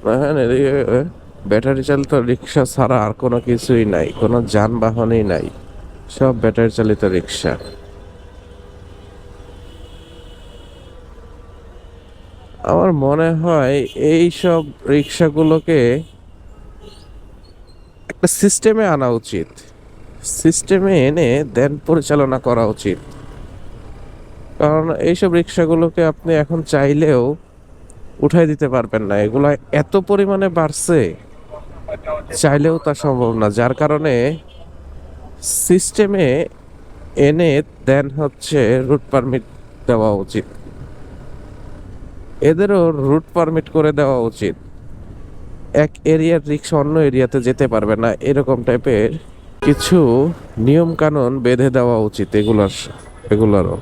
হ্যাঁ, এদিকে ব্যাটারি চালিত রিক্সা ছাড়া আর কোনো কিছুই নাই, কোনো যানবাহনই নাই, সব ব্যাটারি চালিত রিক্সা। আমার মনে হয় এই সব রিক্সাগুলোকে একটা সিস্টেমে আনা উচিত, সিস্টেমে এনে দেন পরিচালনা করা উচিত। কারণ এইসব রিক্সাগুলোকে আপনি এখন চাইলেও উঠাই দিতে পারবেন না, এগুলা এত পরিমাণে বাড়ছে, চাইলেও তা সম্ভব না। যার কারণে সিস্টেমে এনে দেন হচ্ছে রুট পারমিট দেওয়া উচিত, এদেরও রুট পারমিট করে দেওয়া উচিত। এক এরিয়ার রিক্সা অন্য এরিয়াতে যেতে পারবে না, এরকম টাইপের কিছু নিয়ম কানুন বেঁধে দেওয়া উচিত এগুলারও।